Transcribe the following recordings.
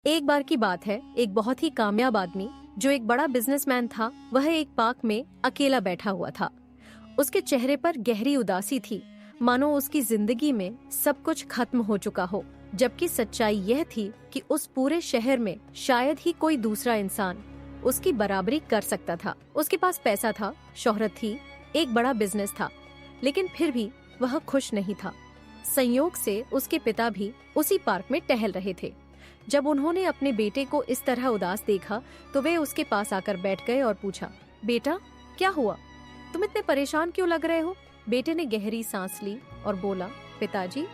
एक बार की बात है, एक बहुत ही कामयाब आदमी जो एक बड़ा बिजनेसमैन था, वह एक पार्क में अकेला बैठा हुआ था। उसके चेहरे पर गहरी उदासी थी, मानो उसकी जिंदगी में सब कुछ खत्म हो चुका हो। जबकि सच्चाई यह थी कि उस पूरे शहर में शायद ही कोई दूसरा इंसान उसकी बराबरी कर सकता था। उसके पास पैसा था, शोहरत थी, एक बड़ा बिजनेस था, लेकिन फिर भी वह खुश नहीं था। संयोग से उसके पिता भी उसी पार्क में टहल रहे थे। जब उन्होंने अपने बेटे को इस तरह उदास देखा तो वे उसके पास आकर बैठ गए और पूछा, बेटा क्या हुआ, तुम इतने परेशान क्यों लग रहे हो? बेटे ने गहरी सांस ली और बोला, पिताजी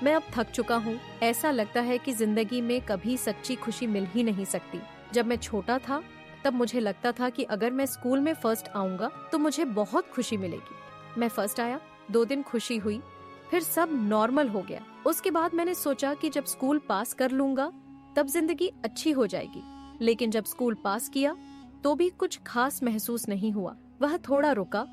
मैं अब थक चुका हूँ। ऐसा लगता है कि जिंदगी में कभी सच्ची खुशी मिल ही नहीं सकती। जब मैं छोटा था तब मुझे लगता था कि अगर मैं स्कूल में फर्स्ट आऊंगा तो मुझे बहुत खुशी मिलेगी। मैं फर्स्ट आया, 2 दिन खुशी हुई, फिर सब नॉर्मल हो गया। उसके बाद मैंने सोचा कि जब स्कूल पास कर लूंगा तब जिंदगी अच्छी हो जाएगी। लेकिन जब स्कूल पास किया तो भी कुछ खास महसूस नहीं हुआ। वह थोड़ा रुका,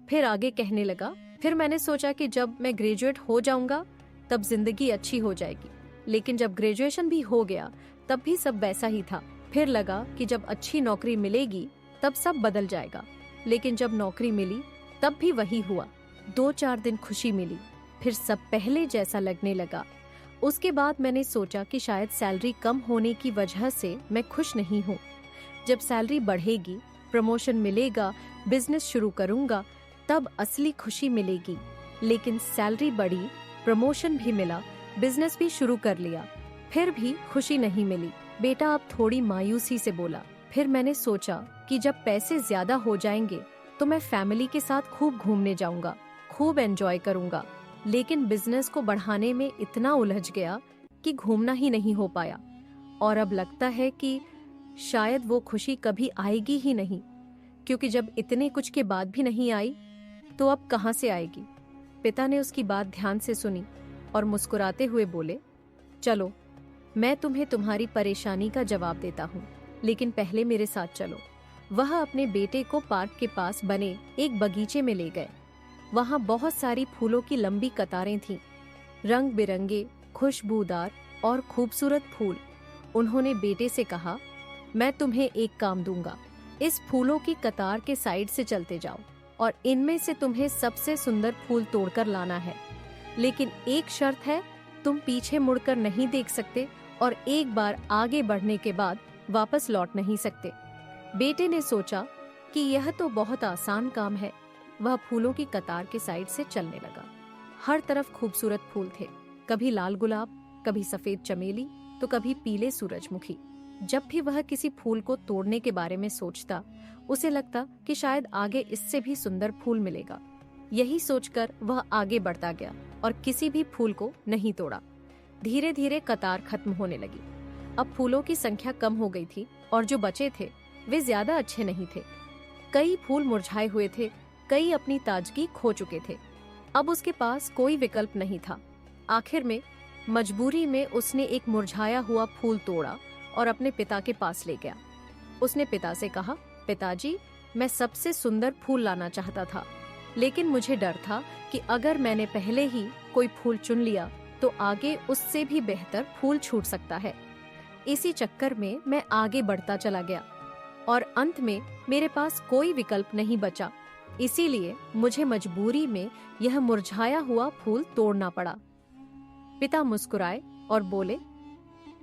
फिर आगे कहने लगा, फिर मैंने सोचा कि जब मैं ग्रेजुएट हो जाऊंगा तब जिंदगी अच्छी हो जाएगी। लेकिन जब ग्रेजुएशन भी हो गया तब भी सब वैसा ही था। फिर लगा कि जब अच्छी नौकरी मिलेगी तब सब बदल जाएगा। लेकिन जब नौकरी मिली तब भी वही हुआ। 2-4 दिन खुशी मिली, फिर सब पहले जैसा लगने लगा। उसके बाद मैंने सोचा कि शायद सैलरी कम होने की वजह से मैं खुश नहीं हूँ। जब सैलरी बढ़ेगी, प्रमोशन मिलेगा, बिजनेस शुरू करूंगा, तब असली खुशी मिलेगी। लेकिन सैलरी बढ़ी, प्रमोशन भी मिला, बिजनेस भी शुरू कर लिया, फिर भी खुशी नहीं मिली। बेटा अब थोड़ी मायूसी से बोला, फिर मैंने सोचा कि जब पैसे ज्यादा हो जाएंगे तो मैं फैमिली के साथ खूब घूमने जाऊंगा, खूब एंजॉय करूंगा। लेकिन बिजनेस को बढ़ाने में इतना उलझ गया कि घूमना ही नहीं हो पाया। और अब लगता है कि शायद वो खुशी कभी आएगी ही नहीं, क्योंकि जब इतने कुछ के बाद भी नहीं आई तो अब कहां से आएगी। पिता ने उसकी बात ध्यान से सुनी और मुस्कुराते हुए बोले, चलो मैं तुम्हें तुम्हारी परेशानी का जवाब देता हूँ, लेकिन पहले मेरे साथ चलो। वह अपने बेटे को पार्क के पास बने एक बगीचे में ले गए। वहाँ बहुत सारी फूलों की लंबी कतारें थीं, रंग बिरंगे, खुशबूदार और खूबसूरत फूल। उन्होंने बेटे से कहा, मैं तुम्हें एक काम दूंगा, इस फूलों की कतार के साइड से चलते जाओ और इनमें से तुम्हें सबसे सुंदर फूल तोड़कर लाना है। लेकिन एक शर्त है, तुम पीछे मुड़कर नहीं देख सकते और एक बार आगे बढ़ने के बाद वापस लौट नहीं सकते। बेटे ने सोचा कि यह तो बहुत आसान काम है। वह फूलों की कतार के साइड से चलने लगा। हर तरफ खूबसूरत फूल थे, कभी लाल गुलाब, कभी सफेद चमेली, तो कभी पीले सूरजमुखी। जब भी वह किसी फूल को तोड़ने के बारे में सोचता, उसे लगता कि शायद आगे इससे भी सुंदर फूल मिलेगा। यही सोचकर वह आगे बढ़ता गया और किसी भी फूल को नहीं तोड़ा। धीरे धीरे कतार खत्म होने लगी। अब फूलों की संख्या कम हो गई थी और जो बचे थे वे ज्यादा अच्छे नहीं थे। कई फूल मुरझाए हुए थे, कई अपनी ताजगी खो चुके थे। अब उसके पास कोई विकल्प नहीं था। आखिर में मजबूरी में उसने एक मुरझाया हुआ फूल तोड़ा और अपने पिता के पास ले गया। उसने पिता से कहा, पिताजी मैं सबसे सुंदर फूल लाना चाहता था, लेकिन मुझे डर था कि अगर मैंने पहले ही कोई फूल चुन लिया तो आगे उससे भी बेहतर फूल छूट सकता है। इसी चक्कर में मैं आगे बढ़ता चला गया और अंत में मेरे पास कोई विकल्प नहीं बचा। इसीलिए मुझे मजबूरी में यह मुरझाया हुआ फूल तोड़ना पड़ा। पिता मुस्कुराए और बोले,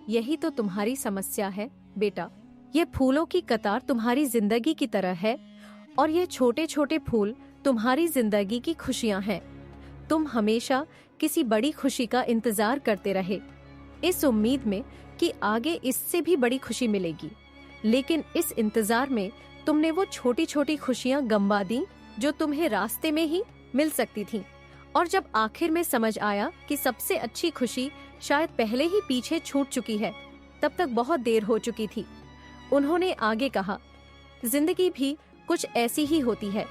यही तो तुम्हारी समस्या है बेटा। ये फूलों की कतार तुम्हारी जिंदगी की तरह है और ये छोटे छोटे फूल तुम्हारी जिंदगी की खुशियां हैं। तुम हमेशा किसी बड़ी खुशी का इंतजार करते रहे, इस उम्मीद में कि आगे इससे भी बड़ी खुशी मिलेगी। लेकिन इस इंतजार में तुमने वो छोटी छोटी खुशियां गंवा दी जो तुम्हें रास्ते में ही मिल सकती थीं। और जब आखिर में समझ आया कि सबसे अच्छी खुशी शायद पहले ही पीछे छूट चुकी है, तब तक बहुत देर हो चुकी थी। उन्होंने आगे कहा, जिंदगी भी कुछ ऐसी ही होती है।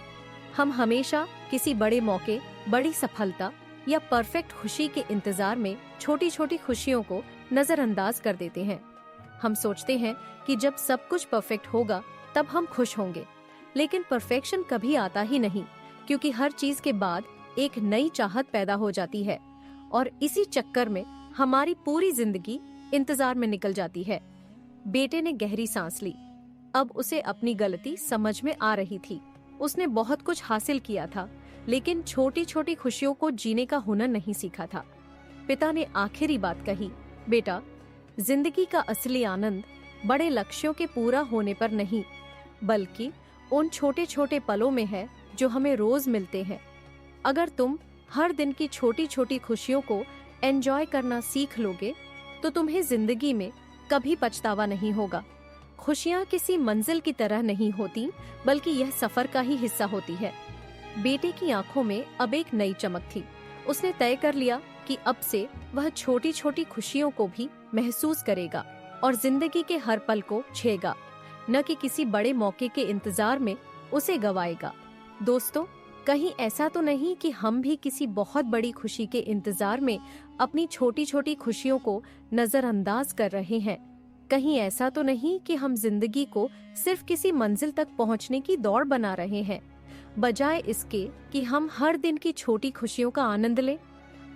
हम हमेशा किसी बड़े मौके, बड़ी सफलता या परफेक्ट खुशी के इंतजार में छोटी छोटी खुशियों को नजरअंदाज कर देते हैं। हम सोचते हैं कि जब सब कुछ परफेक्ट होगा तब हम खुश होंगे, लेकिन परफेक्शन कभी आता ही नहीं, क्योंकि हर चीज के बाद एक नई चाहत पैदा हो जाती है और इसी चक्कर में हमारी पूरी जिंदगी इंतजार में निकल जाती है। बेटे ने गहरी सांस ली। अब उसे अपनी गलती समझ में आ रही थी। उसने बहुत कुछ हासिल किया था, लेकिन छोटी छोटी खुशियों को जीने का हुनर नहीं सीखा था। पिता ने आखिरी बात कही, बेटा, जिंदगी का असली आनंद बड़े लक्ष्यों के पूरा होने पर नहीं, बल्कि उन छोटे छोटे पलों में है जो हमें रोज मिलते हैं। अगर तुम हर दिन की छोटी छोटी खुशियों को एंजॉय करना सीख लोगे तो तुम्हें जिंदगी में कभी पछतावा नहीं होगा। खुशियां किसी मंजिल की तरह नहीं होती, बल्कि यह सफर का ही हिस्सा होती है। बेटे की आंखों में अब एक नई चमक थी। उसने तय कर लिया कि अब से वह छोटी छोटी खुशियों को भी महसूस करेगा और जिंदगी के हर पल को छेगा, न कि किसी बड़े मौके के इंतजार में उसे गवाएगा। दोस्तों, कहीं ऐसा तो नहीं कि हम भी किसी बहुत बड़ी खुशी के इंतजार में अपनी छोटी छोटी खुशियों को नजरअंदाज कर रहे हैं? कहीं ऐसा तो नहीं कि हम जिंदगी को सिर्फ किसी मंजिल तक पहुंचने की दौड़ बना रहे हैं, बजाय इसके कि हम हर दिन की छोटी खुशियों का आनंद लें?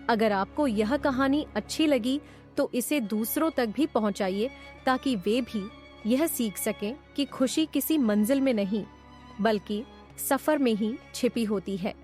अगर आपको यह कहानी अच्छी लगी तो इसे दूसरों तक भी पहुंचाइए, ताकि वे भी यह सीख सकें कि खुशी किसी मंजिल में नहीं, बल्कि सफर में ही छिपी होती है।